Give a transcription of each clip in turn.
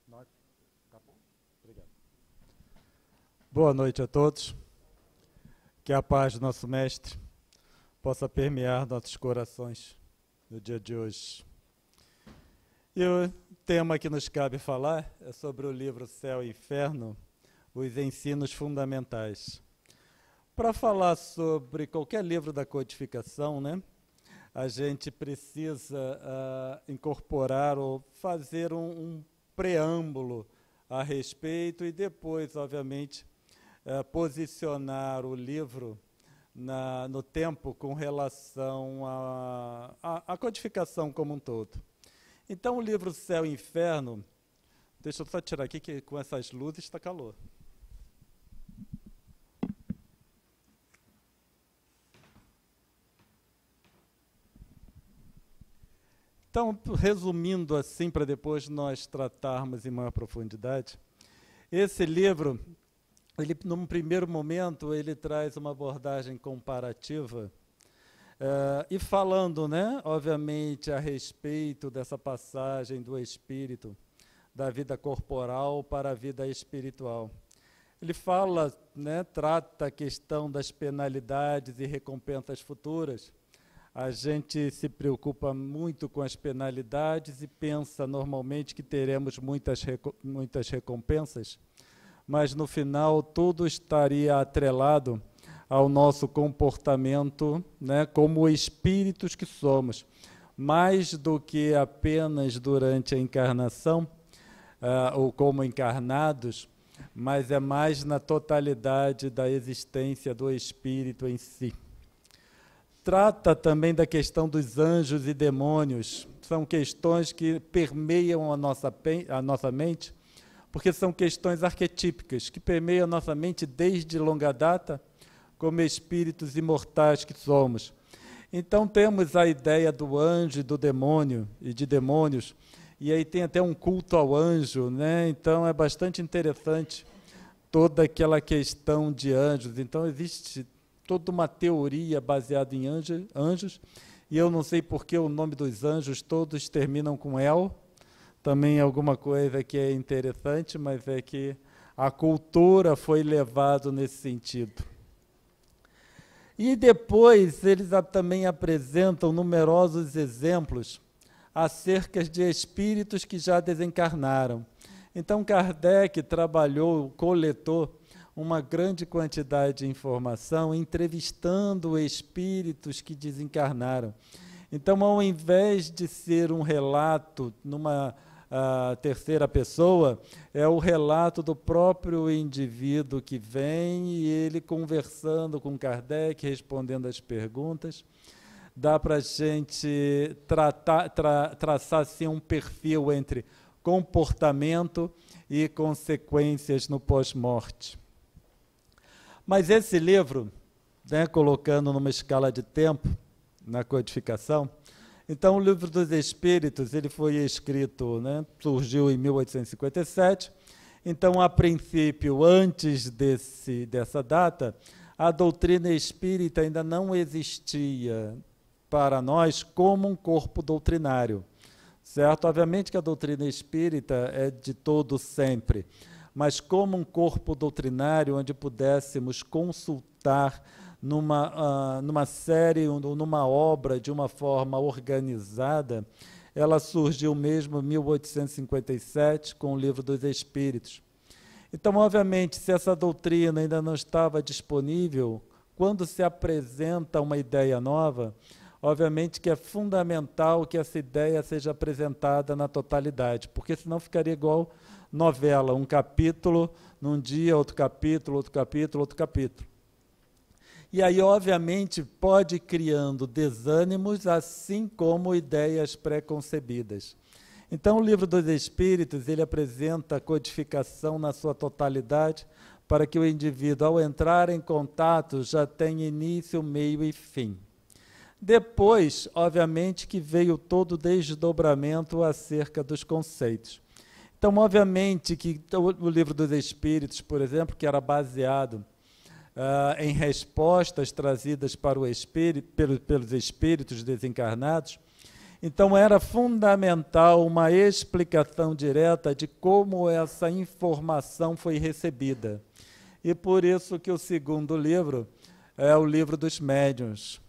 Tá bom? Obrigado. Boa noite a todos. Que a paz do nosso Mestre possa permear nossos corações no dia de hoje. E o tema que nos cabe falar é sobre o livro Céu e Inferno, os ensinos fundamentais. Para falar sobre qualquer livro da codificação, né, a gente precisa incorporar ou fazer um preâmbulo a respeito e depois, obviamente, posicionar o livro no tempo com relação à codificação como um todo. Então, o livro Céu e Inferno, deixa eu só tirar aqui que com essas luzes está calor. Então, resumindo assim, para depois nós tratarmos em maior profundidade, esse livro, ele, num primeiro momento, ele traz uma abordagem comparativa, e falando, né, obviamente, a respeito dessa passagem do espírito, da vida corporal para a vida espiritual. Ele fala, né, trata a questão das penalidades e recompensas futuras. A gente se preocupa muito com as penalidades e pensa normalmente que teremos muitas recompensas, mas no final tudo estaria atrelado ao nosso comportamento, né, como espíritos que somos, mais do que apenas durante a encarnação, ou como encarnados, mas é mais na totalidade da existência do espírito em si. Trata também da questão dos anjos e demônios. São questões que permeiam a nossa mente, porque são questões arquetípicas, que permeiam a nossa mente desde longa data, como espíritos imortais que somos. Então temos a ideia do anjo e do demônio, e de demônios, e aí tem até um culto ao anjo, né? Então é bastante interessante toda aquela questão de anjos. Então existe toda uma teoria baseada em anjos, e eu não sei porque o nome dos anjos todos terminam com El, também é alguma coisa que é interessante, mas é que a cultura foi levada nesse sentido. E depois eles também apresentam numerosos exemplos acerca de espíritos que já desencarnaram. Então Kardec coletou uma grande quantidade de informação, entrevistando espíritos que desencarnaram. Então, ao invés de ser um relato numa terceira pessoa, é o relato do próprio indivíduo que vem e ele conversando com Kardec, respondendo as perguntas. Dá para a gente traçar assim, um perfil entre comportamento e consequências no pós-morte. Mas esse livro, né, colocando numa escala de tempo, na codificação, então o Livro dos Espíritos, ele foi escrito, né, surgiu em 1857, então, a princípio, antes dessa data, a doutrina espírita ainda não existia para nós como um corpo doutrinário, certo? Obviamente que a doutrina espírita é de todo sempre, mas como um corpo doutrinário onde pudéssemos consultar numa série, numa obra, de uma forma organizada, ela surgiu mesmo em 1857, com o Livro dos Espíritos. Então, obviamente, se essa doutrina ainda não estava disponível, quando se apresenta uma ideia nova, obviamente que é fundamental que essa ideia seja apresentada na totalidade, porque senão ficaria igual novela, um capítulo num dia, outro capítulo, outro capítulo, outro capítulo. E aí, obviamente, pode ir criando desânimos, assim como ideias pré-concebidas. Então, o Livro dos Espíritos, ele apresenta a codificação na sua totalidade, para que o indivíduo, ao entrar em contato, já tenha início, meio e fim. Depois, obviamente, que veio todo o desdobramento acerca dos conceitos. Então, obviamente, que o Livro dos Espíritos, por exemplo, que era baseado em respostas trazidas para o espírito, pelos espíritos desencarnados, Então, era fundamental uma explicação direta de como essa informação foi recebida. E por isso que o segundo livro é o livro dos médiuns.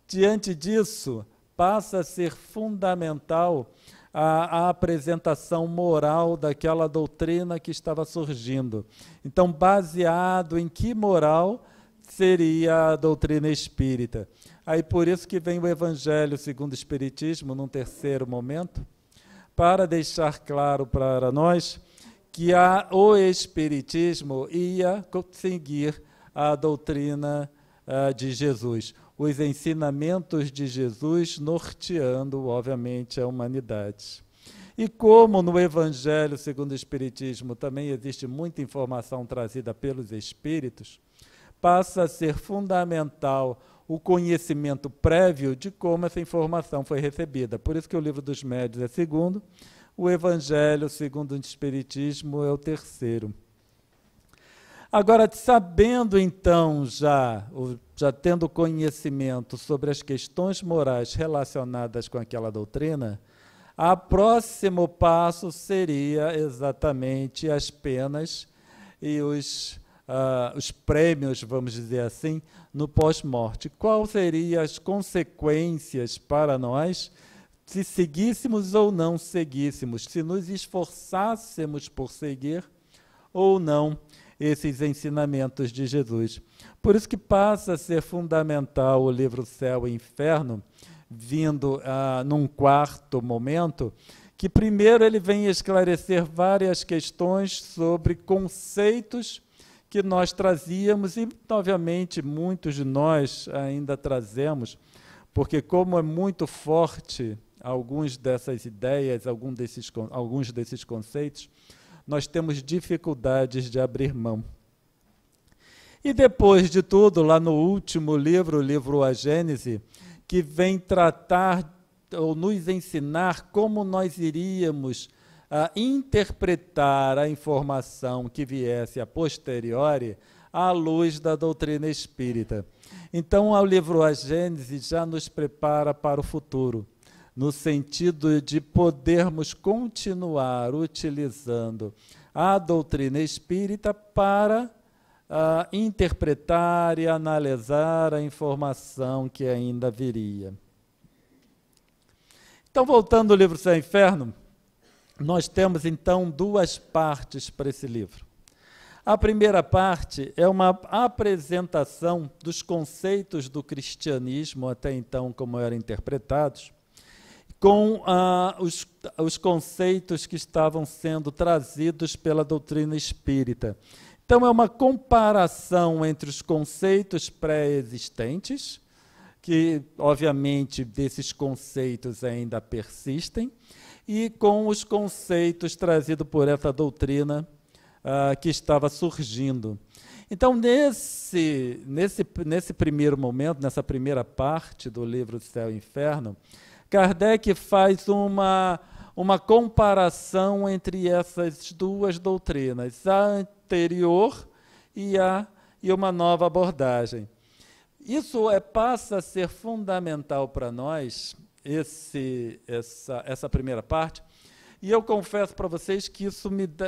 Diante disso, passa a ser fundamental a apresentação moral daquela doutrina que estava surgindo. Então, baseado em que moral seria a doutrina espírita? Aí por isso que vem o Evangelho segundo o Espiritismo, num terceiro momento, para deixar claro para nós que o Espiritismo ia seguir a doutrina de Jesus, os ensinamentos de Jesus norteando, obviamente, a humanidade. E como no Evangelho segundo o Espiritismo também existe muita informação trazida pelos Espíritos, passa a ser fundamental o conhecimento prévio de como essa informação foi recebida. Por isso que o livro dos médiuns é segundo, o Evangelho segundo o Espiritismo é o terceiro. Agora, sabendo então, já tendo conhecimento sobre as questões morais relacionadas com aquela doutrina, o próximo passo seria exatamente as penas e os prêmios, vamos dizer assim, no pós-morte. Quais seriam as consequências para nós se seguíssemos ou não seguíssemos, se nos esforçássemos por seguir ou não esses ensinamentos de Jesus. Por isso que passa a ser fundamental o livro Céu e Inferno, vindo num quarto momento, que primeiro ele vem esclarecer várias questões sobre conceitos que nós trazíamos e, obviamente, muitos de nós ainda trazemos, porque como é muito forte algumas dessas ideias, alguns desses conceitos, nós temos dificuldades de abrir mão. E depois de tudo, lá no último livro, o livro A Gênese, que vem tratar ou nos ensinar como nós iríamos interpretar a informação que viesse a posteriori à luz da doutrina espírita. Então, o livro A Gênese já nos prepara para o futuro, no sentido de podermos continuar utilizando a doutrina espírita para interpretar e analisar a informação que ainda viria. Então, voltando ao livro Céu e Inferno, nós temos então duas partes para esse livro. A primeira parte é uma apresentação dos conceitos do cristianismo, até então como eram interpretados, com os conceitos que estavam sendo trazidos pela doutrina espírita. Então, é uma comparação entre os conceitos pré-existentes, que, obviamente, desses conceitos ainda persistem, e com os conceitos trazidos por essa doutrina que estava surgindo. Então, nesse primeiro momento, nessa primeira parte do livro Céu e Inferno, Kardec faz uma comparação entre essas duas doutrinas, a anterior e uma nova abordagem. Isso passa a ser fundamental para nós, essa primeira parte, e eu confesso para vocês que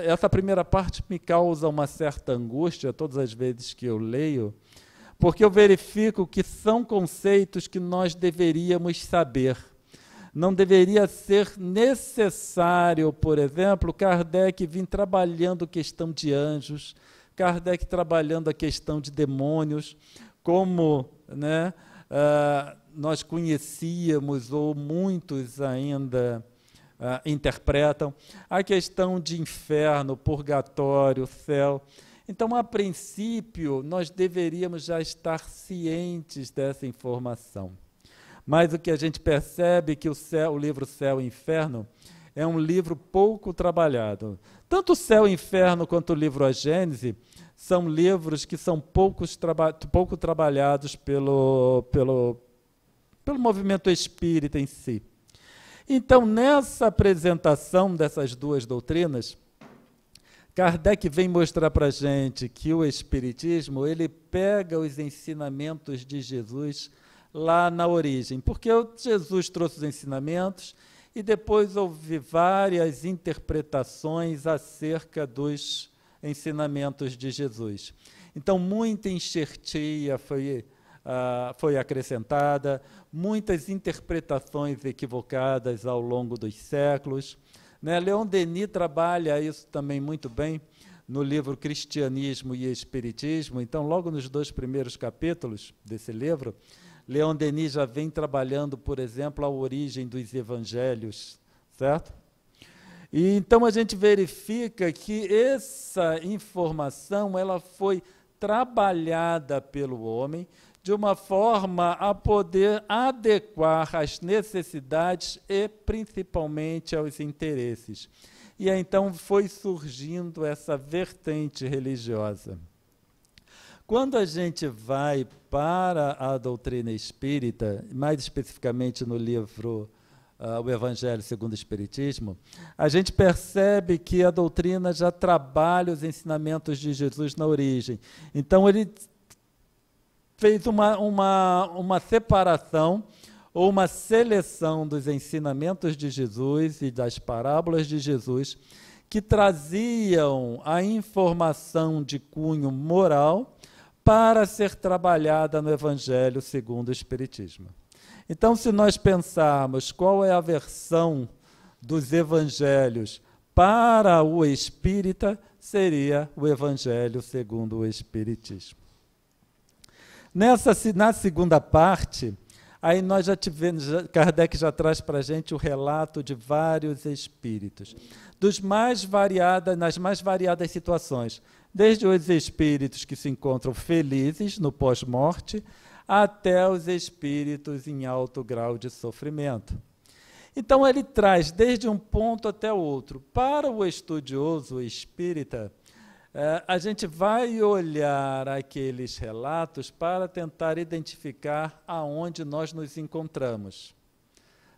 essa primeira parte me causa uma certa angústia todas as vezes que eu leio, porque eu verifico que são conceitos que nós deveríamos saber. Não deveria ser necessário, por exemplo, Kardec vir trabalhando a questão de anjos, Kardec trabalhando a questão de demônios, como nós conhecíamos, ou muitos ainda interpretam, a questão de inferno, purgatório, céu. Então, a princípio, nós deveríamos já estar cientes dessa informação. Mas o que a gente percebe é que o livro Céu e Inferno é um livro pouco trabalhado. Tanto o Céu e Inferno quanto o livro A Gênese são livros que são pouco trabalhados pelo movimento espírita em si. Então, nessa apresentação dessas duas doutrinas, Kardec vem mostrar para a gente que o Espiritismo ele pega os ensinamentos de Jesus lá na origem, porque Jesus trouxe os ensinamentos e depois houve várias interpretações acerca dos ensinamentos de Jesus. Então, muita enxertia foi acrescentada, muitas interpretações equivocadas ao longo dos séculos. Né? Leon Denis trabalha isso também muito bem no livro Cristianismo e Espiritismo. Então, logo nos 2 primeiros capítulos desse livro, Leon Denis já vem trabalhando, por exemplo, a origem dos evangelhos, certo? E então a gente verifica que essa informação ela foi trabalhada pelo homem de uma forma a poder adequar às necessidades e principalmente aos interesses. E aí, então foi surgindo essa vertente religiosa. Quando a gente vai para a doutrina espírita, mais especificamente no livro O Evangelho segundo o Espiritismo, a gente percebe que a doutrina já trabalha os ensinamentos de Jesus na origem. Então, ele fez uma separação ou uma seleção dos ensinamentos de Jesus e das parábolas de Jesus que traziam a informação de cunho moral para ser trabalhada no Evangelho segundo o Espiritismo. Então, se nós pensarmos qual é a versão dos Evangelhos para o espírita, seria o Evangelho segundo o Espiritismo. Na segunda parte, aí nós já tivemos, Kardec já traz para a gente o relato de vários espíritos, nas mais variadas situações, desde os espíritos que se encontram felizes no pós-morte, até os espíritos em alto grau de sofrimento. Então, ele traz desde um ponto até outro. Para o estudioso espírita, a gente vai olhar aqueles relatos para tentar identificar aonde nós nos encontramos,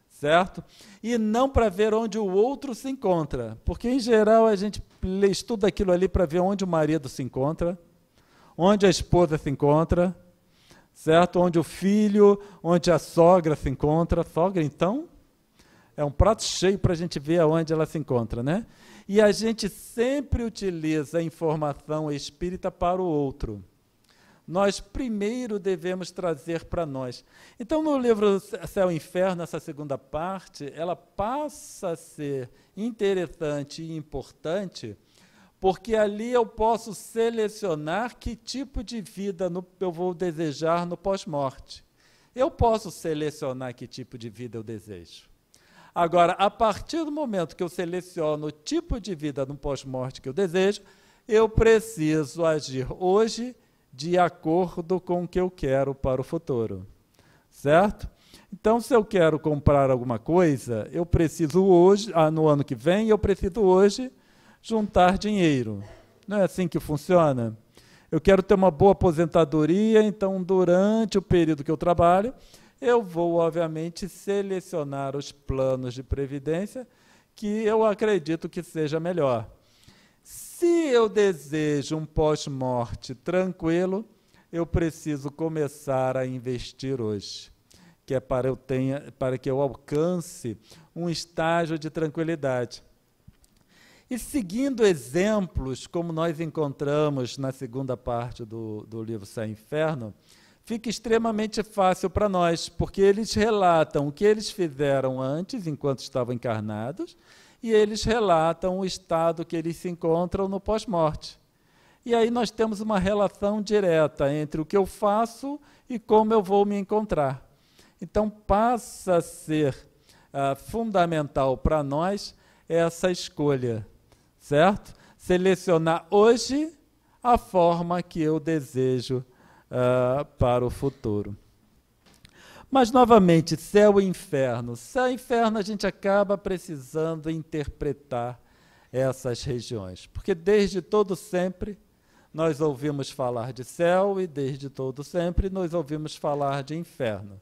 certo? E não para ver onde o outro se encontra, porque, em geral, a gente estuda aquilo ali para ver onde o marido se encontra, onde a esposa se encontra, certo? Onde o filho, onde a sogra se encontra. Sogra, então, é um prato cheio para a gente ver aonde ela se encontra, né? E a gente sempre utiliza a informação espírita para o outro. Nós primeiro devemos trazer para nós. Então, no livro Céu e Inferno, essa segunda parte, ela passa a ser interessante e importante, porque ali eu posso selecionar que tipo de vida eu vou desejar no pós-morte. Eu posso selecionar que tipo de vida eu desejo. Agora, a partir do momento que eu seleciono o tipo de vida no pós-morte que eu desejo, eu preciso agir hoje de acordo com o que eu quero para o futuro, certo? Então, se eu quero comprar alguma coisa, eu preciso hoje, no ano que vem, eu preciso hoje juntar dinheiro. Não é assim que funciona? Eu quero ter uma boa aposentadoria, então, durante o período que eu trabalho, eu vou, obviamente, selecionar os planos de previdência que eu acredito que seja melhor. Se eu desejo um pós-morte tranquilo, eu preciso começar a investir hoje, que é para que eu alcance um estágio de tranquilidade. E seguindo exemplos, como nós encontramos na segunda parte do livro Céu e Inferno, fica extremamente fácil para nós, porque eles relatam o que eles fizeram antes, enquanto estavam encarnados, e eles relatam o estado que eles se encontram no pós-morte. E aí nós temos uma relação direta entre o que eu faço e como eu vou me encontrar. Então, passa a ser fundamental para nós essa escolha, certo? Selecionar hoje a forma que eu desejo para o futuro. Mas, novamente, céu e inferno. Céu e inferno a gente acaba precisando interpretar essas regiões, porque desde todo sempre nós ouvimos falar de céu e desde todo sempre nós ouvimos falar de inferno.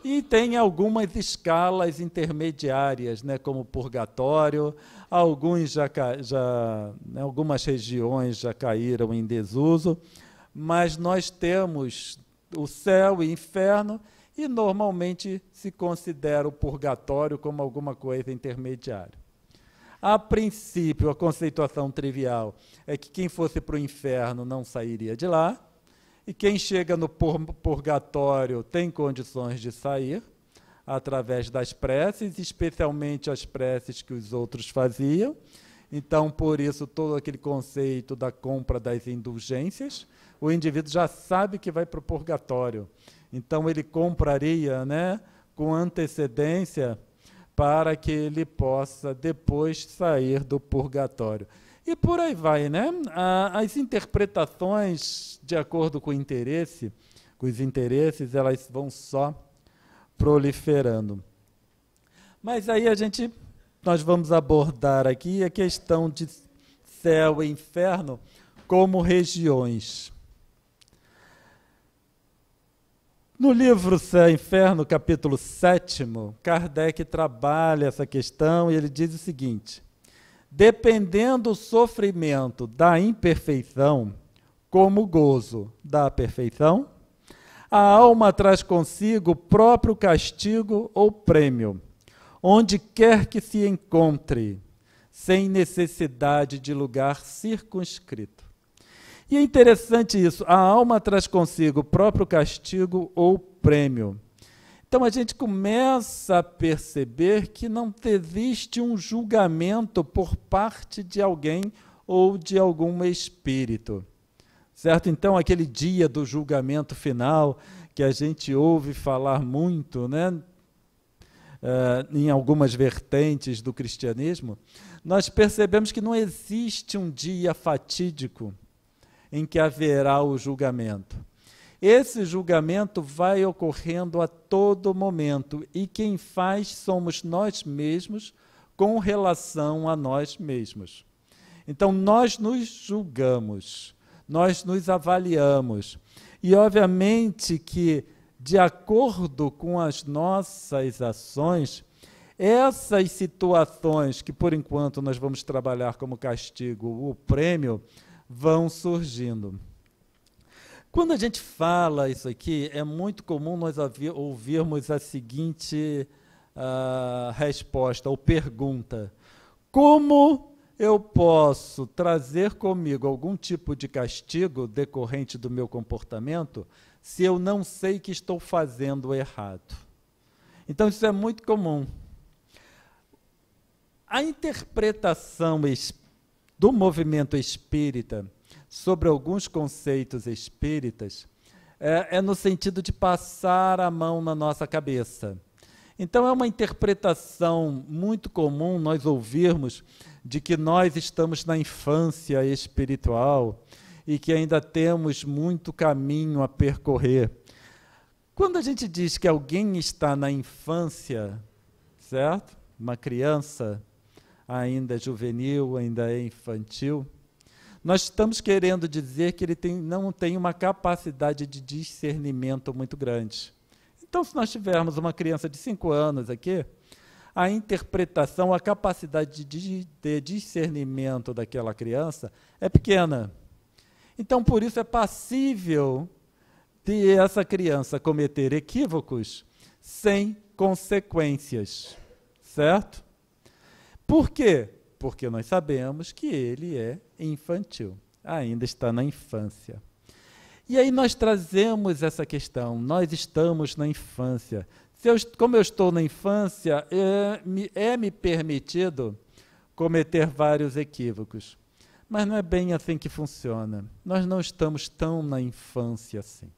E tem algumas escalas intermediárias, né, como purgatório, algumas regiões já caíram em desuso, mas nós temos o céu e inferno, e normalmente se considera o purgatório como alguma coisa intermediária. A princípio, a conceituação trivial é que quem fosse para o inferno não sairia de lá, e quem chega no purgatório tem condições de sair, através das preces, especialmente as preces que os outros faziam. Então, por isso, todo aquele conceito da compra das indulgências, o indivíduo já sabe que vai para o purgatório. Então, ele compraria, né, com antecedência para que ele possa depois sair do purgatório. E por aí vai, né? As interpretações, de acordo com o interesse, com os interesses, elas vão só proliferando. Mas aí nós vamos abordar aqui a questão de céu e inferno como regiões. No livro Céu e Inferno, capítulo 7º, Kardec trabalha essa questão e ele diz o seguinte: dependendo o sofrimento da imperfeição, como o gozo da perfeição, a alma traz consigo o próprio castigo ou prêmio, onde quer que se encontre, sem necessidade de lugar circunscrito. E é interessante isso, a alma traz consigo o próprio castigo ou prêmio. Então a gente começa a perceber que não existe um julgamento por parte de alguém ou de algum espírito. Certo? Então, aquele dia do julgamento final, que a gente ouve falar muito, né, em algumas vertentes do cristianismo, nós percebemos que não existe um dia fatídico em que haverá o julgamento. Esse julgamento vai ocorrendo a todo momento, e quem faz somos nós mesmos com relação a nós mesmos. Então, nós nos julgamos, nós nos avaliamos. E, obviamente, que, de acordo com as nossas ações, essas situações que, por enquanto, nós vamos trabalhar como castigo, o prêmio, vão surgindo. Quando a gente fala isso aqui, é muito comum nós ouvirmos a seguinte resposta ou pergunta: como eu posso trazer comigo algum tipo de castigo decorrente do meu comportamento se eu não sei que estou fazendo errado? Então, isso é muito comum. A interpretação do movimento espírita sobre alguns conceitos espíritas é no sentido de passar a mão na nossa cabeça. Então, é uma interpretação muito comum nós ouvirmos de que nós estamos na infância espiritual e que ainda temos muito caminho a percorrer. Quando a gente diz que alguém está na infância, certo? Uma criança ainda juvenil, ainda é infantil, nós estamos querendo dizer que ele não tem uma capacidade de discernimento muito grande. Então, se nós tivermos uma criança de 5 anos aqui, a interpretação, a capacidade de discernimento daquela criança é pequena. Então, por isso é passível de essa criança cometer equívocos sem consequências, certo? Por quê? Porque nós sabemos que ele é infantil, ainda está na infância. E aí nós trazemos essa questão, nós estamos na infância. Como eu estou na infância, me permitido cometer vários equívocos. Mas não é bem assim que funciona. Nós não estamos tão na infância assim,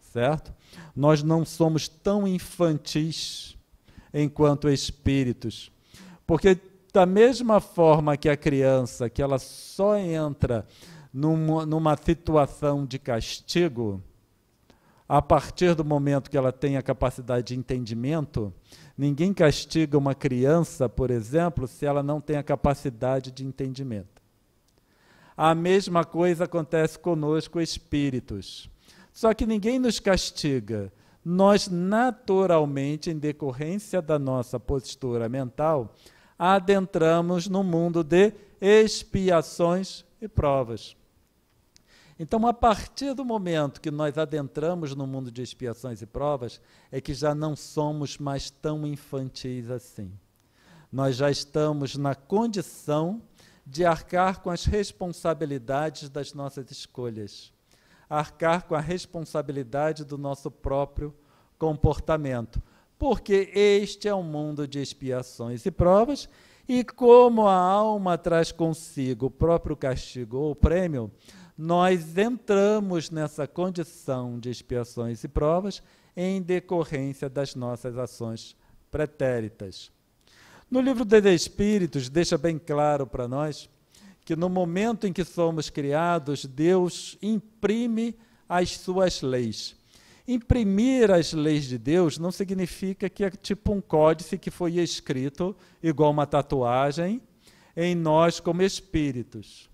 certo? Nós não somos tão infantis enquanto espíritos, porque da mesma forma que a criança, que ela só entra numa situação de castigo a partir do momento que ela tem a capacidade de entendimento, ninguém castiga uma criança, por exemplo, se ela não tem a capacidade de entendimento. A mesma coisa acontece conosco, espíritos. Só que ninguém nos castiga. Nós, naturalmente, em decorrência da nossa postura mental, adentramos no mundo de expiações e provas. Então, a partir do momento que nós adentramos no mundo de expiações e provas, é que já não somos mais tão infantis assim. Nós já estamos na condição de arcar com as responsabilidades das nossas escolhas, arcar com a responsabilidade do nosso próprio comportamento, porque este é um mundo de expiações e provas, e como a alma traz consigo o próprio castigo ou prêmio, nós entramos nessa condição de expiações e provas em decorrência das nossas ações pretéritas. No livro dos Espíritos, deixa bem claro para nós que no momento em que somos criados, Deus imprime as suas leis. Imprimir as leis de Deus não significa que é tipo um códice que foi escrito, igual uma tatuagem, em nós como espíritos.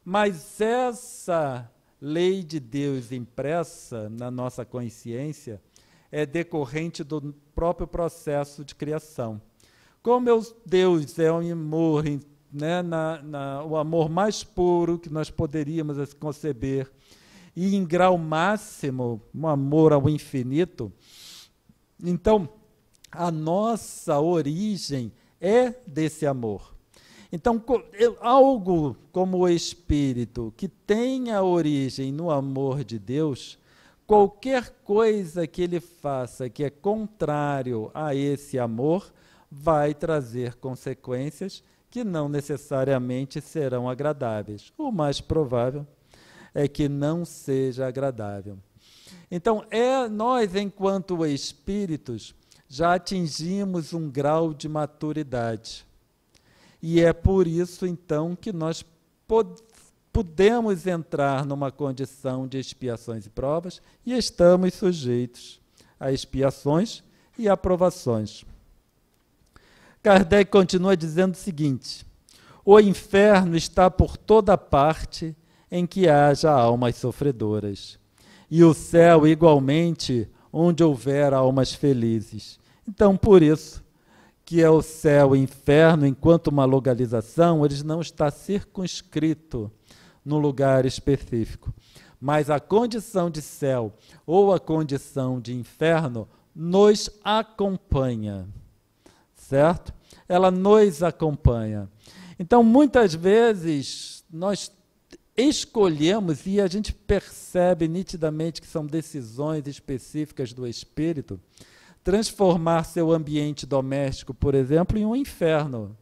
Mas essa lei de Deus impressa na nossa consciência é decorrente do próprio processo de criação. Como Deus é um amor, né, o amor mais puro que nós poderíamos conceber, e em grau máximo, um amor ao infinito, então, a nossa origem é desse amor. Então, algo como o Espírito, que tem a origem no amor de Deus, qualquer coisa que ele faça que é contrário a esse amor, vai trazer consequências que não necessariamente serão agradáveis. O mais provável é que não seja agradável. Então, nós, enquanto espíritos, já atingimos um grau de maturidade. E é por isso, então, que nós podemos entrar numa condição de expiações e provas e estamos sujeitos a expiações e aprovações. Kardec continua dizendo o seguinte: o inferno está por toda parte em que haja almas sofredoras, e o céu igualmente onde houver almas felizes. Então, por isso que é o céu e o inferno, enquanto uma localização, ele não está circunscrito num lugar específico, mas a condição de céu ou a condição de inferno nos acompanha, certo? Ela nos acompanha. Então, muitas vezes, nós escolhemos, e a gente percebe nitidamente que são decisões específicas do espírito, transformar seu ambiente doméstico, por exemplo, em um inferno.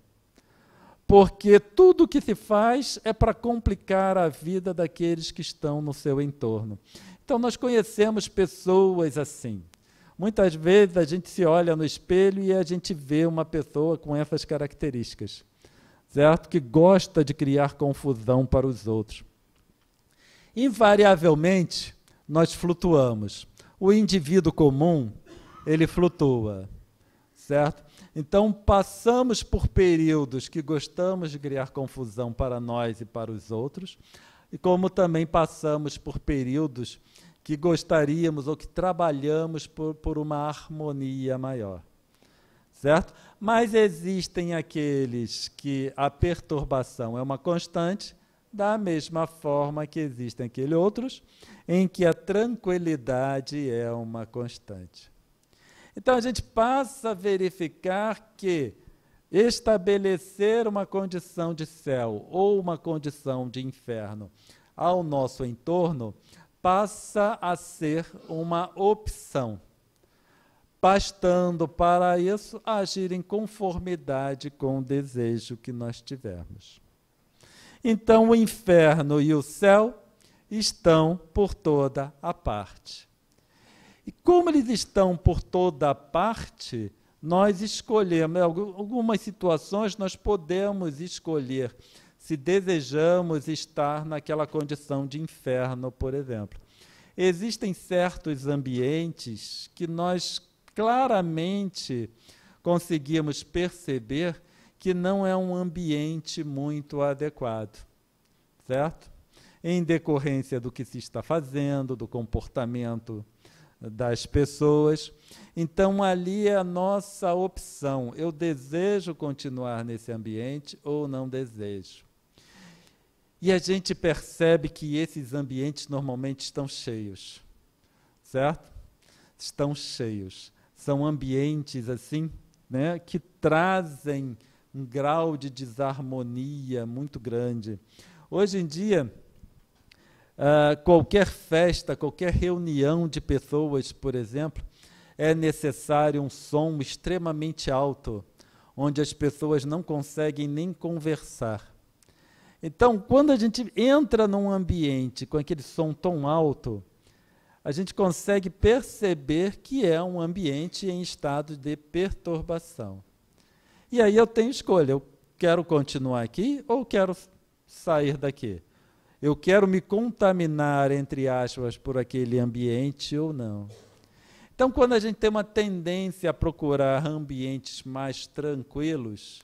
Porque tudo que se faz é para complicar a vida daqueles que estão no seu entorno. Então, nós conhecemos pessoas assim. Muitas vezes a gente se olha no espelho e a gente vê uma pessoa com essas características, certo? Que gosta de criar confusão para os outros. Invariavelmente, nós flutuamos. O indivíduo comum, ele flutua, certo? Então, passamos por períodos que gostamos de criar confusão para nós e para os outros, e como também passamos por períodos que gostaríamos ou que trabalhamos por uma harmonia maior, certo? Mas existem aqueles que a perturbação é uma constante, da mesma forma que existem aqueles outros em que a tranquilidade é uma constante. Então, a gente passa a verificar que estabelecer uma condição de céu ou uma condição de inferno ao nosso entorno passa a ser uma opção, bastando para isso agir em conformidade com o desejo que nós tivermos. Então, o inferno e o céu estão por toda a parte. E como eles estão por toda a parte, nós escolhemos, em algumas situações nós podemos escolher se desejamos estar naquela condição de inferno, por exemplo. Existem certos ambientes que nós claramente conseguimos perceber que não é um ambiente muito adequado, certo? Em decorrência do que se está fazendo, do comportamento das pessoas. Então, ali é a nossa opção. Eu desejo continuar nesse ambiente ou não desejo. E a gente percebe que esses ambientes normalmente estão cheios, certo? Estão cheios. São ambientes assim, né, que trazem um grau de desarmonia muito grande. Hoje em dia, qualquer festa, qualquer reunião de pessoas, por exemplo, é necessário um som extremamente alto, onde as pessoas não conseguem nem conversar. Então, quando a gente entra num ambiente com aquele som tão alto, a gente consegue perceber que é um ambiente em estado de perturbação. E aí eu tenho escolha, eu quero continuar aqui ou quero sair daqui? Eu quero me contaminar, entre aspas, por aquele ambiente ou não? Então, quando a gente tem uma tendência a procurar ambientes mais tranquilos,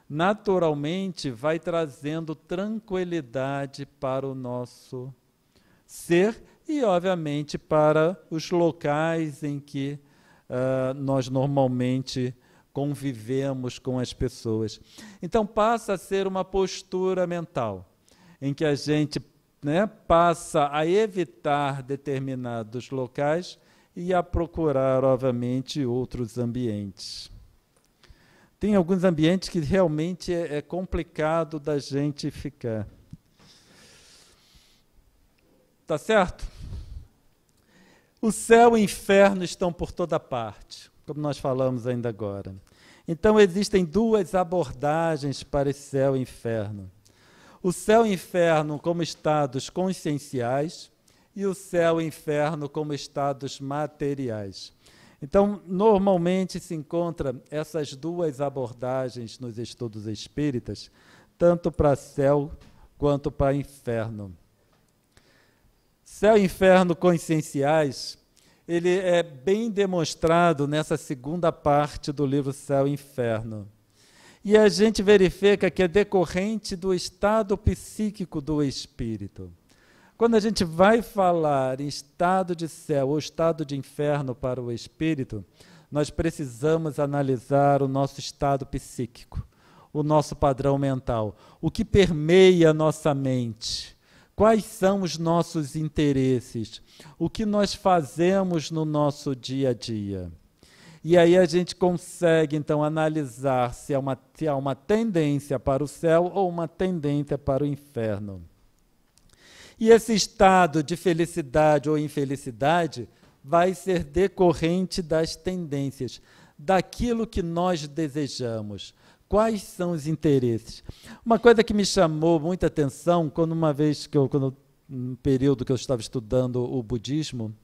naturalmente vai trazendo tranquilidade para o nosso ser e, obviamente, para os locais em que nós normalmente convivemos com as pessoas. Então, passa a ser uma postura mental, em que a gente, né, passa a evitar determinados locais e a procurar, obviamente, outros ambientes. Tem alguns ambientes que realmente é complicado da gente ficar. Tá certo? O céu e o inferno estão por toda parte, como nós falamos ainda agora. Então, existem duas abordagens para esse céu e inferno. O céu e inferno como estados conscienciais e o céu e inferno como estados materiais. Então, normalmente se encontra essas duas abordagens nos estudos espíritas, tanto para céu quanto para inferno. Céu e inferno conscienciais, ele é bem demonstrado nessa segunda parte do livro Céu e Inferno. E a gente verifica que é decorrente do estado psíquico do espírito. Quando a gente vai falar em estado de céu ou estado de inferno para o espírito, nós precisamos analisar o nosso estado psíquico, o nosso padrão mental, o que permeia a nossa mente, quais são os nossos interesses, o que nós fazemos no nosso dia a dia. E aí a gente consegue, então, analisar se há uma tendência para o céu ou uma tendência para o inferno. E esse estado de felicidade ou infelicidade vai ser decorrente das tendências, daquilo que nós desejamos. Quais são os interesses? Uma coisa que me chamou muita atenção, no período que eu estava estudando o budismo,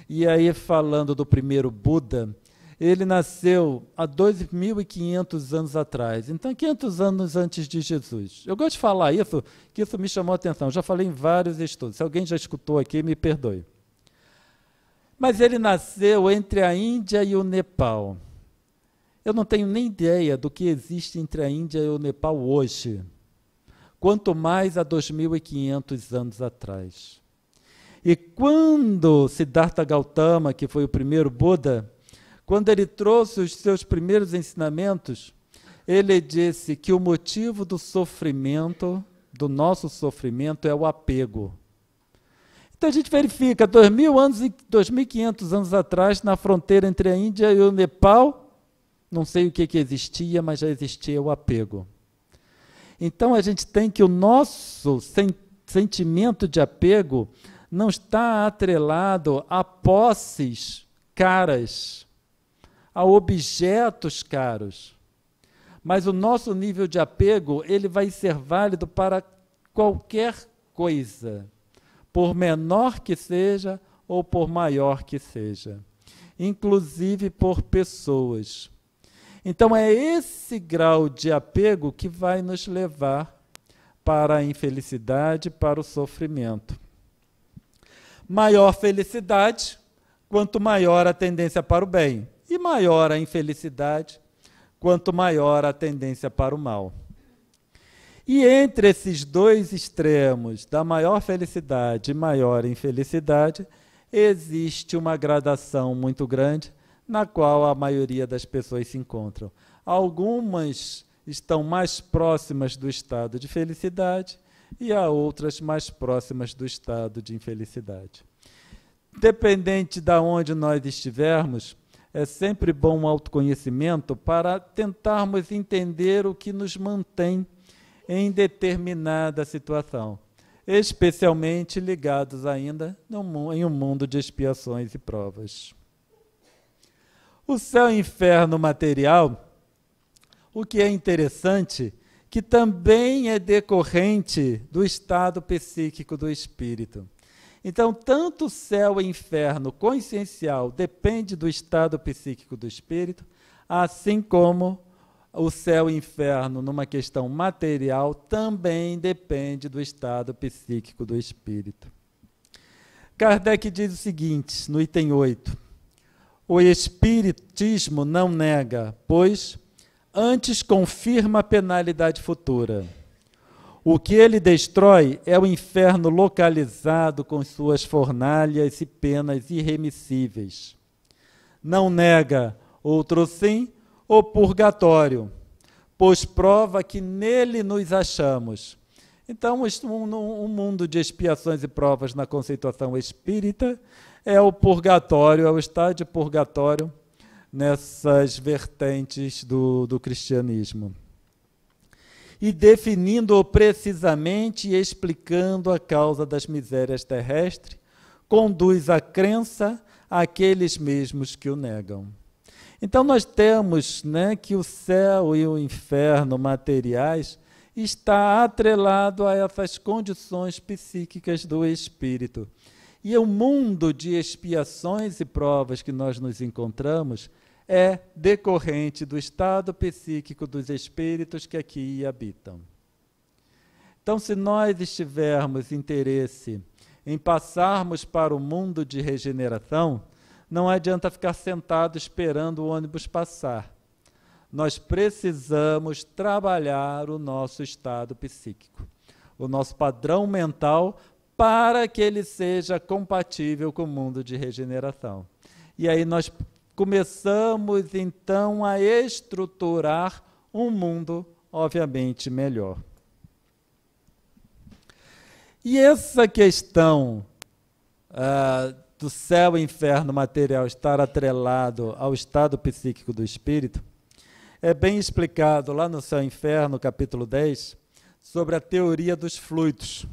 e aí falando do primeiro Buda, ele nasceu há 2.500 anos atrás, então 500 anos antes de Jesus. Eu gosto de falar isso, que isso me chamou a atenção. Eu já falei em vários estudos. Se alguém já escutou aqui, me perdoe. Mas ele nasceu entre a Índia e o Nepal. Eu não tenho nem ideia do que existe entre a Índia e o Nepal hoje, quanto mais há 2.500 anos atrás. E quando Siddhartha Gautama, que foi o primeiro Buda, quando ele trouxe os seus primeiros ensinamentos, ele disse que o motivo do sofrimento, do nosso sofrimento, é o apego. Então a gente verifica, 2.500 anos atrás, na fronteira entre a Índia e o Nepal, não sei o que existia, mas já existia o apego. Então a gente tem que o nosso sentimento de apego não está atrelado a posses caras, a objetos caros. Mas o nosso nível de apego, ele vai ser válido para qualquer coisa, por menor que seja ou por maior que seja, inclusive por pessoas. Então é esse grau de apego que vai nos levar para a infelicidade, para o sofrimento. Maior felicidade, quanto maior a tendência para o bem. E maior a infelicidade, quanto maior a tendência para o mal. E entre esses dois extremos, da maior felicidade e maior infelicidade, existe uma gradação muito grande, na qual a maioria das pessoas se encontram. Algumas estão mais próximas do estado de felicidade e há outras mais próximas do estado de infelicidade. Dependente de onde nós estivermos, é sempre bom um autoconhecimento para tentarmos entender o que nos mantém em determinada situação, especialmente ligados ainda em um mundo de expiações e provas. O céu e inferno material, o que é interessante, que também é decorrente do estado psíquico do espírito. Então, tanto o céu e inferno consciencial depende do estado psíquico do espírito, assim como o céu e inferno, numa questão material, também depende do estado psíquico do espírito. Kardec diz o seguinte, no item 8, o espiritismo não nega, pois antes confirma a penalidade futura. O que ele destrói é o inferno localizado com suas fornalhas e penas irremissíveis. Não nega, outro sim, o purgatório, pois prova que nele nos achamos. Então, um mundo de expiações e provas na conceituação espírita é o purgatório, é o estado de purgatório nessas vertentes do cristianismo. E definindo-o precisamente e explicando a causa das misérias terrestres, conduz à crença àqueles mesmos que o negam. Então nós temos, que o céu e o inferno materiais está atrelado a essas condições psíquicas do espírito. E o mundo de expiações e provas que nós nos encontramos é decorrente do estado psíquico dos espíritos que aqui habitam. Então, se nós tivermos interesse em passarmos para o mundo de regeneração, não adianta ficar sentado esperando o ônibus passar. Nós precisamos trabalhar o nosso estado psíquico, o nosso padrão mental, para que ele seja compatível com o mundo de regeneração. E aí nós começamos, então, a estruturar um mundo, obviamente, melhor. E essa questão do céu e inferno material estar atrelado ao estado psíquico do espírito é bem explicado lá no Céu e Inferno, capítulo 10, sobre a teoria dos fluidos.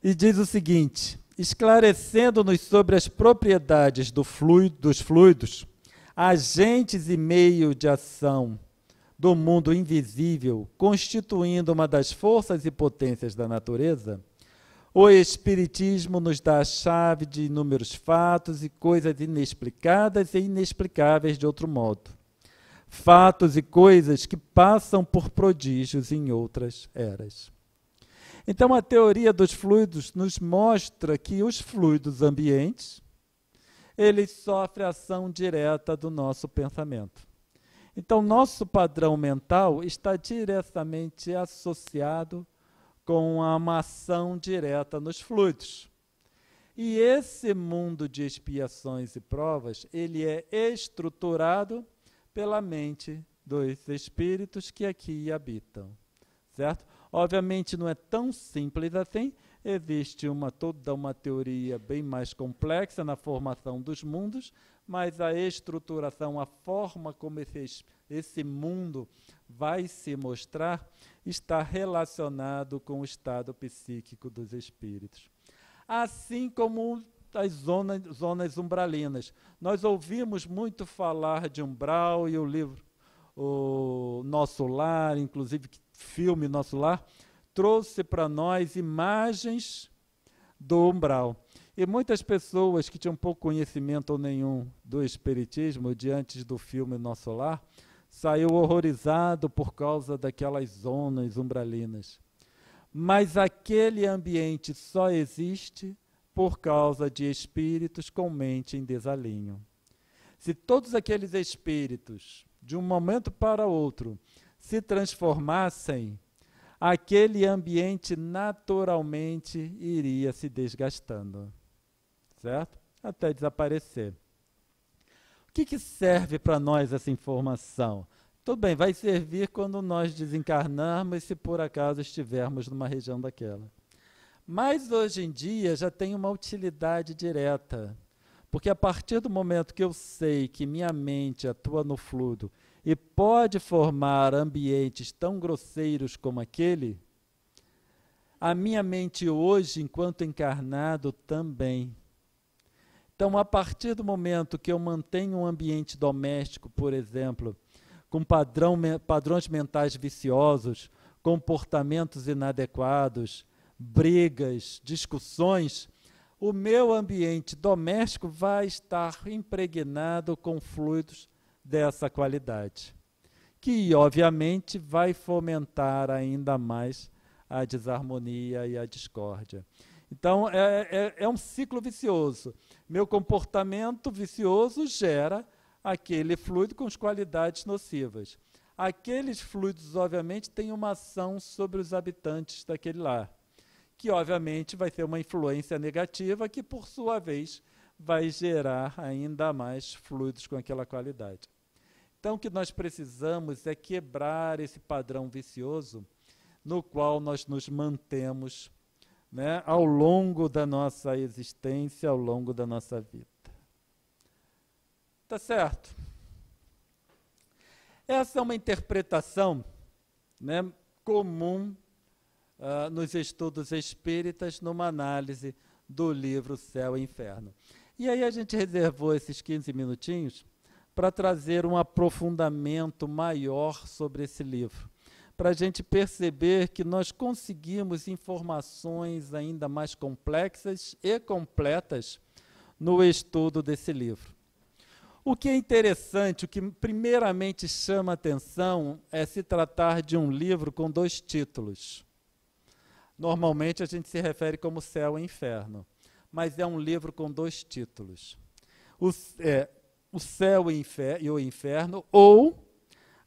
E diz o seguinte: esclarecendo-nos sobre as propriedades dos fluidos, agentes e meio de ação do mundo invisível, constituindo uma das forças e potências da natureza, o Espiritismo nos dá a chave de inúmeros fatos e coisas inexplicadas e inexplicáveis de outro modo. Fatos e coisas que passam por prodígios em outras eras. Então, a teoria dos fluidos nos mostra que os fluidos ambientes, eles sofrem ação direta do nosso pensamento. Então, nosso padrão mental está diretamente associado com uma ação direta nos fluidos. E esse mundo de expiações e provas, ele é estruturado pela mente dos espíritos que aqui habitam, certo? Obviamente não é tão simples assim, existe toda uma teoria bem mais complexa na formação dos mundos, mas a estruturação, a forma como esse mundo vai se mostrar, está relacionado com o estado psíquico dos espíritos. Assim como as zonas umbralinas. Nós ouvimos muito falar de umbral e o livro O Nosso Lar, inclusive filme Nosso Lar, trouxe para nós imagens do umbral. E muitas pessoas que tinham pouco conhecimento ou nenhum do espiritismo, diante do filme Nosso Lar, saiu horrorizado por causa daquelas zonas umbralinas. Mas aquele ambiente só existe por causa de espíritos com mente em desalinho. Se todos aqueles espíritos, de um momento para outro, se transformassem, aquele ambiente naturalmente iria se desgastando, certo? Até desaparecer. O que serve para nós essa informação? Tudo bem, vai servir quando nós desencarnarmos, se por acaso estivermos numa região daquela. Mas hoje em dia já tem uma utilidade direta, porque a partir do momento que eu sei que minha mente atua no fluido e pode formar ambientes tão grosseiros como aquele, a minha mente hoje, enquanto encarnado, também. Então, a partir do momento que eu mantenho um ambiente doméstico, por exemplo, com padrões mentais viciosos, comportamentos inadequados, brigas, discussões, o meu ambiente doméstico vai estar impregnado com fluidos dessa qualidade, que obviamente vai fomentar ainda mais a desarmonia e a discórdia. Então, é um ciclo vicioso. Meu comportamento vicioso gera aquele fluido com as qualidades nocivas. Aqueles fluidos, obviamente, têm uma ação sobre os habitantes daquele lar, que, obviamente, vai ter uma influência negativa que, por sua vez, vai gerar ainda mais fluidos com aquela qualidade. Então, o que nós precisamos é quebrar esse padrão vicioso no qual nós nos mantemos, né, ao longo da nossa existência, ao longo da nossa vida. Tá certo? Essa é uma interpretação, né, comum nos estudos espíritas, numa análise do livro Céu e Inferno. E aí a gente reservou esses 15 minutinhos para trazer um aprofundamento maior sobre esse livro, para a gente perceber que nós conseguimos informações ainda mais complexas e completas no estudo desse livro. O que é interessante, o que primeiramente chama a atenção, é se tratar de um livro com 2 títulos. Normalmente a gente se refere como Céu e Inferno, mas é um livro com 2 títulos. O Céu e o Inferno, ou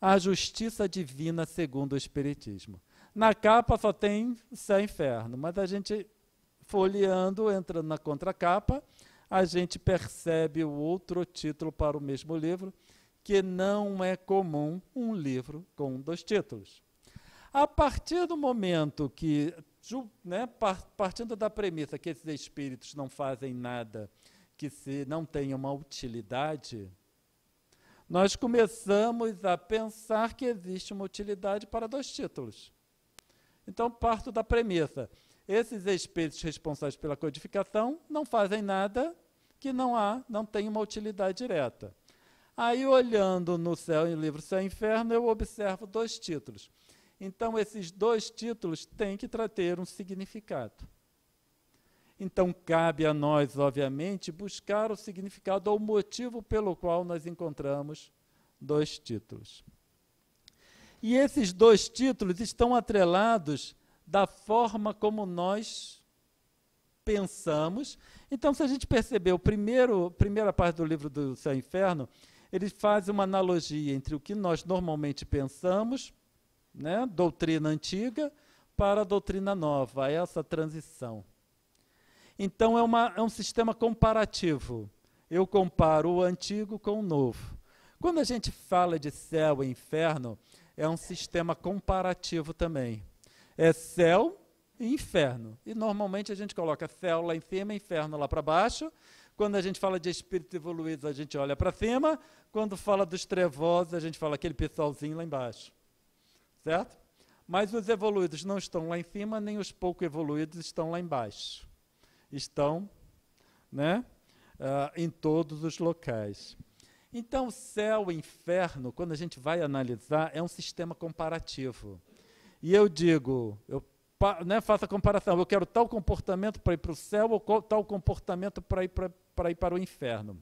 A Justiça Divina segundo o Espiritismo. Na capa só tem Céu e Inferno, mas a gente, folheando, entrando na contracapa, a gente percebe o outro título para o mesmo livro, que não é comum um livro com 2 títulos. A partir do momento que, né, partindo da premissa que esses espíritos não fazem nada que não tenha uma utilidade, nós começamos a pensar que existe uma utilidade para 2 títulos. Então, parto da premissa: esses espíritos responsáveis pela codificação não fazem nada que não tenha uma utilidade direta. Aí, olhando no livro Céu e Inferno, eu observo 2 títulos. Então, esses 2 títulos têm que ter um significado. Então, cabe a nós, obviamente, buscar o significado ou o motivo pelo qual nós encontramos 2 títulos. E esses 2 títulos estão atrelados da forma como nós pensamos. Então, se a gente perceber primeira parte do livro do Céu e Inferno, ele faz uma analogia entre o que nós normalmente pensamos, né, doutrina antiga, para a doutrina nova, essa transição. Então, é um sistema comparativo. Eu comparo o antigo com o novo. Quando a gente fala de céu e inferno, é um sistema comparativo também. É céu e inferno. E, normalmente, a gente coloca céu lá em cima e inferno lá para baixo. Quando a gente fala de espíritos evoluídos, a gente olha para cima. Quando fala dos trevosos, a gente fala aquele pessoalzinho lá embaixo. Certo? Mas os evoluídos não estão lá em cima, nem os pouco evoluídos estão lá embaixo. Estão, né, em todos os locais. Então, céu e inferno, quando a gente vai analisar, é um sistema comparativo. E eu digo, faço a comparação, eu quero tal comportamento para ir para o céu ou tal comportamento para ir para o inferno.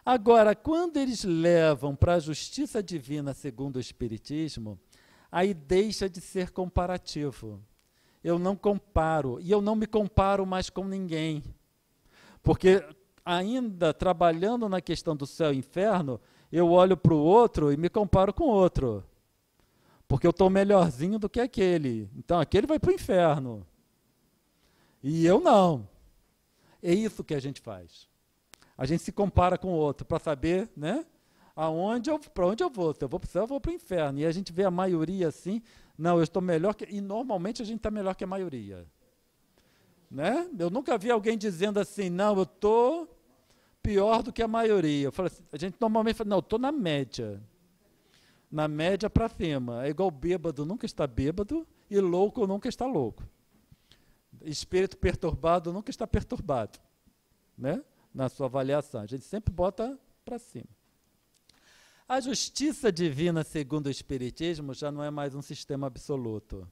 Agora, quando eles levam para a justiça divina segundo o Espiritismo, aí deixa de ser comparativo. Eu não comparo, e eu não me comparo mais com ninguém. Porque ainda trabalhando na questão do céu e inferno, eu olho para o outro e me comparo com o outro. Porque eu estou melhorzinho do que aquele. Então, aquele vai para o inferno. E eu não. É isso que a gente faz. A gente se compara com o outro para saber, né, Para onde eu vou? Se eu vou para o céu, eu vou para o inferno. E a gente vê a maioria assim, não, eu estou melhor que... E normalmente a gente está melhor que a maioria. Né? Eu nunca vi alguém dizendo assim, não, eu estou pior do que a maioria. Eu falo assim, a gente normalmente fala, não, eu estou na média. Na média para cima. É igual bêbado nunca está bêbado e louco nunca está louco. Espírito perturbado nunca está perturbado, né? Na sua avaliação. A gente sempre bota para cima. A justiça divina, segundo o Espiritismo, já não é mais um sistema absoluto.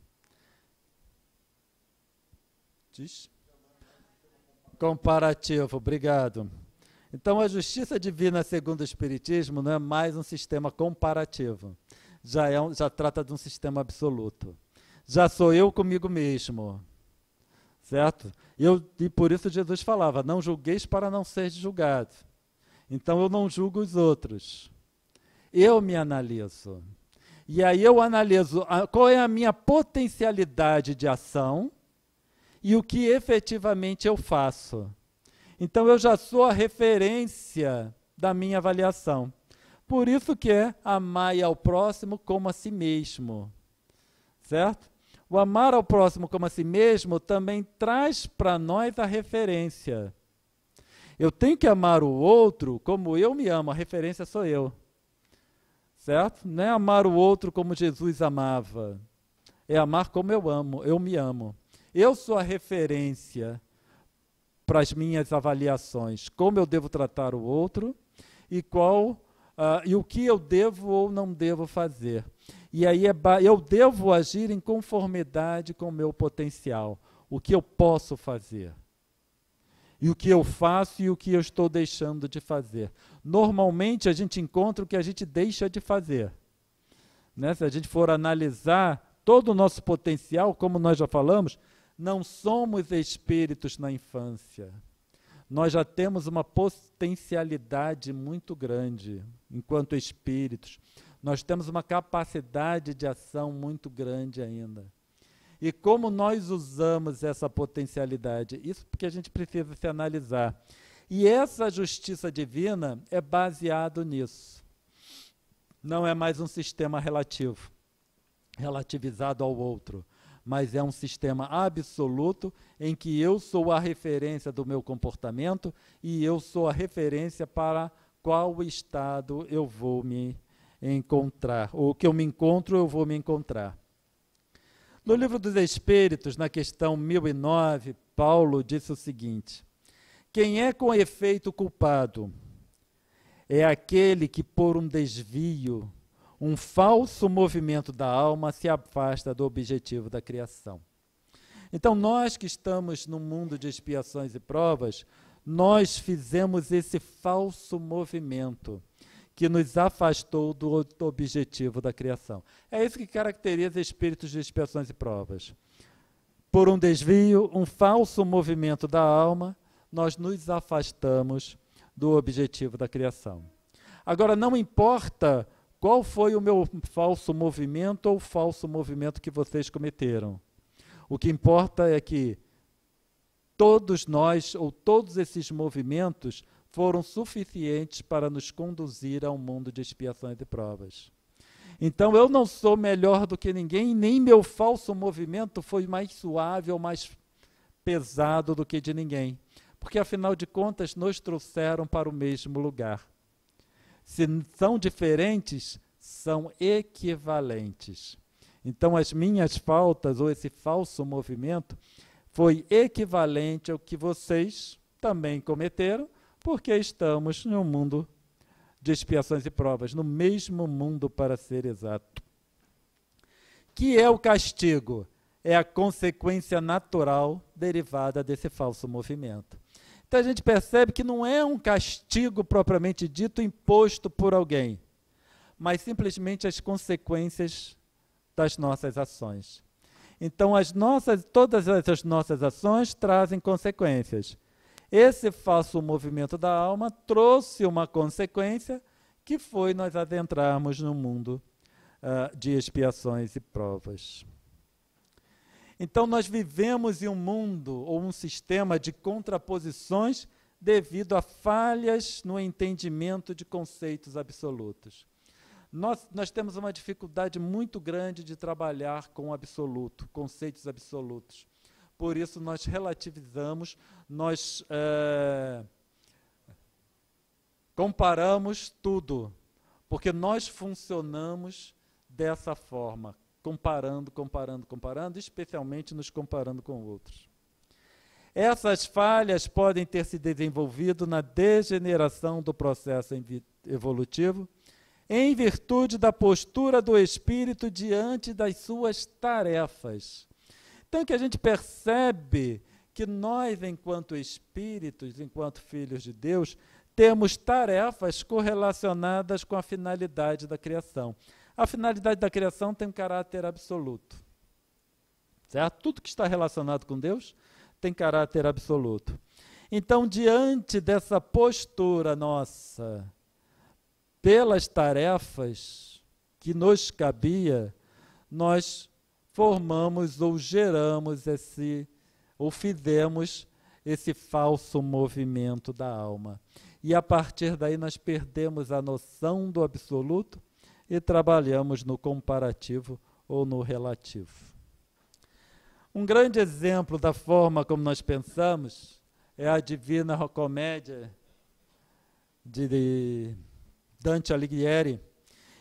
Diz? Comparativo, obrigado. Então, a justiça divina, segundo o Espiritismo, não é mais um sistema comparativo. Já trata de um sistema absoluto. Já sou eu comigo mesmo. Certo? E por isso Jesus falava, não julgueis para não seres julgado. Então, eu não julgo os outros. Eu me analiso. E aí eu analiso qual é a minha potencialidade de ação e o que efetivamente eu faço. Então, eu já sou a referência da minha avaliação. Por isso que é amar ao próximo como a si mesmo. Certo? O amar ao próximo como a si mesmo também traz para nós a referência. Eu tenho que amar o outro como eu me amo, a referência sou eu. Certo? Não é amar o outro como Jesus amava. É amar como eu me amo. Eu sou a referência para as minhas avaliações, como eu devo tratar o outro e o que eu devo ou não devo fazer. E aí eu devo agir em conformidade com o meu potencial, o que eu posso fazer. E o que eu faço e o que eu estou deixando de fazer. Normalmente a gente encontra o que a gente deixa de fazer. Né? Se a gente for analisar todo o nosso potencial, como nós já falamos, não somos espíritos na infância. Nós já temos uma potencialidade muito grande enquanto espíritos. Nós temos uma capacidade de ação muito grande ainda. E como nós usamos essa potencialidade? Isso porque a gente precisa se analisar. E essa justiça divina é baseado nisso. Não é mais um sistema relativo, relativizado ao outro, mas é um sistema absoluto em que eu sou a referência do meu comportamento e eu sou a referência para qual estado eu vou me encontrar, ou que eu me encontro, eu vou me encontrar. No Livro dos Espíritos, na questão 1009, Paulo disse o seguinte: quem é com efeito culpado é aquele que, por um desvio, um falso movimento da alma, se afasta do objetivo da criação. Então, nós que estamos no mundo de expiações e provas, nós fizemos esse falso movimento que nos afastou do objetivo da criação. É isso que caracteriza espíritos de expiações e provas. Por um desvio, um falso movimento da alma, nós nos afastamos do objetivo da criação. Agora, não importa qual foi o meu falso movimento ou o falso movimento que vocês cometeram. O que importa é que todos nós, ou todos esses movimentos, foram suficientes para nos conduzir ao mundo de expiações e provas. Então, eu não sou melhor do que ninguém, nem meu falso movimento foi mais suave ou mais pesado do que de ninguém. Porque, afinal de contas, nos trouxeram para o mesmo lugar. Se são diferentes, são equivalentes. Então, as minhas faltas, ou esse falso movimento, foi equivalente ao que vocês também cometeram, porque estamos no mundo de expiações e provas, no mesmo mundo, para ser exato. Que é o castigo? É a consequência natural derivada desse falso movimento. Então a gente percebe que não é um castigo propriamente dito imposto por alguém, mas simplesmente as consequências das nossas ações. Então todas as nossas ações trazem consequências. Esse falso movimento da alma trouxe uma consequência que foi nós adentrarmos no mundo de expiações e provas. Então nós vivemos em um mundo ou um sistema de contraposições devido a falhas no entendimento de conceitos absolutos. Nós temos uma dificuldade muito grande de trabalhar com o absoluto, conceitos absolutos. Por isso, nós relativizamos, nós comparamos tudo, porque nós funcionamos dessa forma, comparando, especialmente nos comparando com outros. Essas falhas podem ter se desenvolvido na degeneração do processo evolutivo, em virtude da postura do espírito diante das suas tarefas. Então, que a gente percebe que nós, enquanto espíritos, enquanto filhos de Deus, temos tarefas correlacionadas com a finalidade da criação. A finalidade da criação tem um caráter absoluto. Certo? Tudo que está relacionado com Deus tem caráter absoluto. Então, diante dessa postura nossa, pelas tarefas que nos cabia, nós formamos ou geramos ou fizemos esse falso movimento da alma. E a partir daí nós perdemos a noção do absoluto e trabalhamos no comparativo ou no relativo. Um grande exemplo da forma como nós pensamos é a Divina Comédia de Dante Alighieri.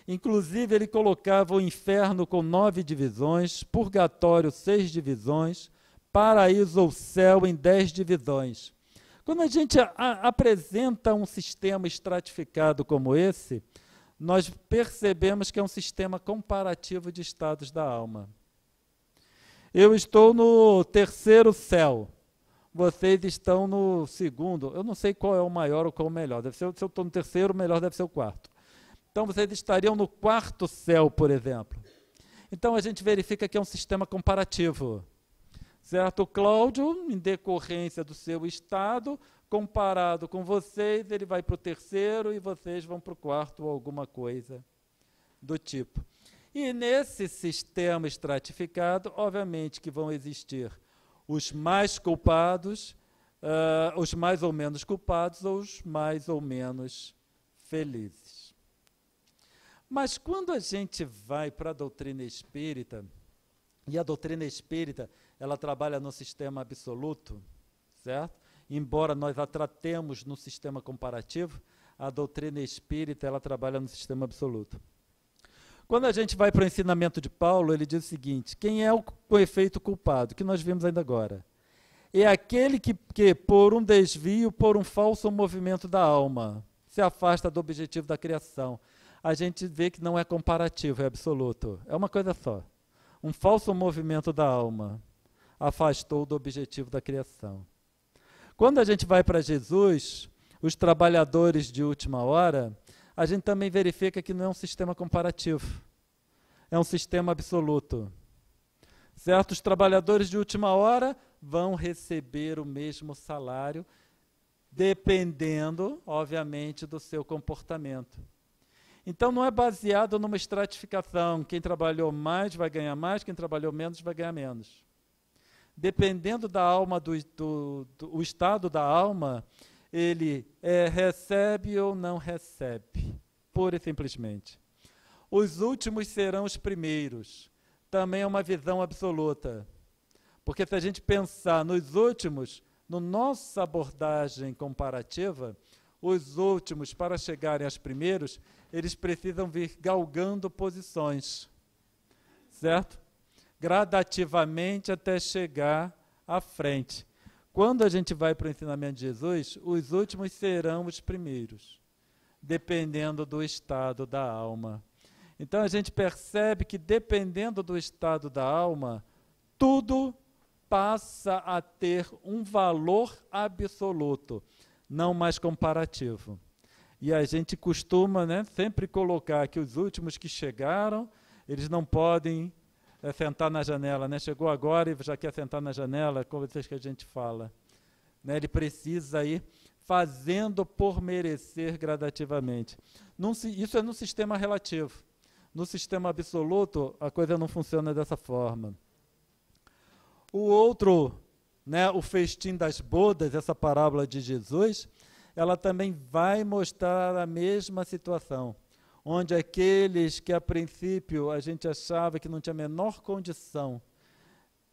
Inclusive, ele colocava o inferno com 9 divisões, purgatório 6 divisões, paraíso ou céu em 10 divisões. Quando a gente apresenta um sistema estratificado como esse, nós percebemos que é um sistema comparativo de estados da alma. Eu estou no 3º céu, vocês estão no 2º, eu não sei qual é o maior ou qual é o melhor, se eu estou no 3º, o melhor deve ser o 4º. Então, vocês estariam no 4º céu, por exemplo. Então, a gente verifica que é um sistema comparativo. Certo? O Cláudio, em decorrência do seu estado, comparado com vocês, ele vai para o 3º e vocês vão para o 4º ou alguma coisa do tipo. E nesse sistema estratificado, obviamente que vão existir os mais culpados, os mais ou menos culpados ou os mais ou menos felizes. Mas quando a gente vai para a doutrina espírita, e a doutrina espírita, ela trabalha no sistema absoluto, certo? Embora nós a tratemos no sistema comparativo, a doutrina espírita, ela trabalha no sistema absoluto. Quando a gente vai para o ensinamento de Paulo, ele diz o seguinte: quem é o efeito culpado, que nós vimos ainda agora? É aquele que, por um desvio, por um falso movimento da alma, se afasta do objetivo da criação. A gente vê que não é comparativo, é absoluto. É uma coisa só. Um falso movimento da alma afastou do objetivo da criação. Quando a gente vai para Jesus, os trabalhadores de última hora, a gente também verifica que não é um sistema comparativo, é um sistema absoluto. Certo? Os trabalhadores de última hora vão receber o mesmo salário, dependendo, obviamente, do seu comportamento. Então, não é baseado numa estratificação. Quem trabalhou mais vai ganhar mais, quem trabalhou menos vai ganhar menos. Dependendo da alma, o estado da alma, ele recebe ou não recebe, pura e simplesmente. Os últimos serão os primeiros. Também é uma visão absoluta. Porque se a gente pensar nos últimos, na nossa abordagem comparativa, os últimos, para chegarem aos primeiros, eles precisam vir galgando posições, certo? Gradativamente até chegar à frente. Quando a gente vai para o ensinamento de Jesus, os últimos serão os primeiros, dependendo do estado da alma. Então a gente percebe que, dependendo do estado da alma, tudo passa a ter um valor absoluto, não mais comparativo. E a gente costuma, né, sempre colocar que os últimos que chegaram, eles não podem sentar na janela, né? Chegou agora e já quer sentar na janela, como vocês que a gente fala. Né? Ele precisa ir fazendo por merecer gradativamente. Isso é no sistema relativo. No sistema absoluto, a coisa não funciona dessa forma. O outro né, o festim das bodas, essa parábola de Jesus, ela também vai mostrar a mesma situação, onde aqueles que a princípio a gente achava que não tinha a menor condição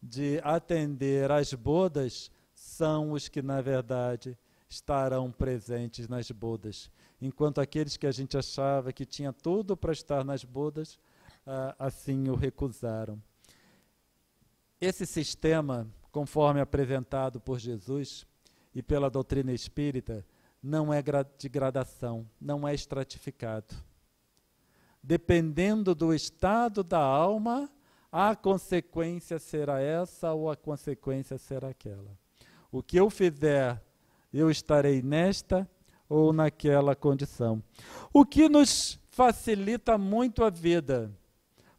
de atender às bodas, são os que, na verdade, estarão presentes nas bodas. Enquanto aqueles que a gente achava que tinha tudo para estar nas bodas, assim o recusaram. Esse sistema, conforme apresentado por Jesus e pela doutrina espírita, não é de gradação, não é estratificado. Dependendo do estado da alma, a consequência será essa ou a consequência será aquela. O que eu fizer, eu estarei nesta ou naquela condição. O que nos facilita muito a vida,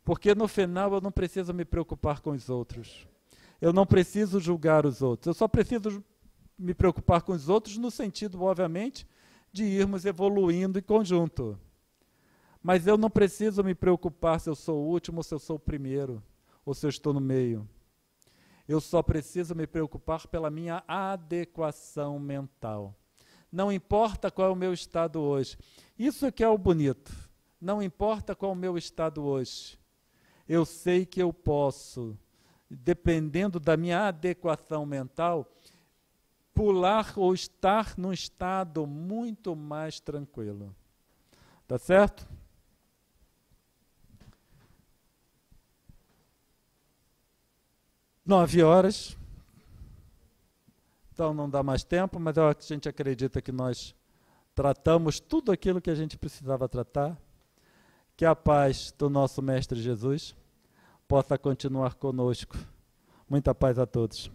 porque no final eu não preciso me preocupar com os outros. Eu não preciso julgar os outros. Eu só preciso me preocupar com os outros no sentido, obviamente, de irmos evoluindo em conjunto. Mas eu não preciso me preocupar se eu sou o último ou se eu sou o primeiro, ou se eu estou no meio. Eu só preciso me preocupar pela minha adequação mental. Não importa qual é o meu estado hoje. Isso é que é o bonito. Não importa qual é o meu estado hoje. Eu sei que eu posso, dependendo da minha adequação mental, pular ou estar num estado muito mais tranquilo. Tá certo? Nove horas. Então não dá mais tempo, mas a gente acredita que nós tratamos tudo aquilo que a gente precisava tratar. Que a paz do nosso Mestre Jesus possa continuar conosco. Muita paz a todos.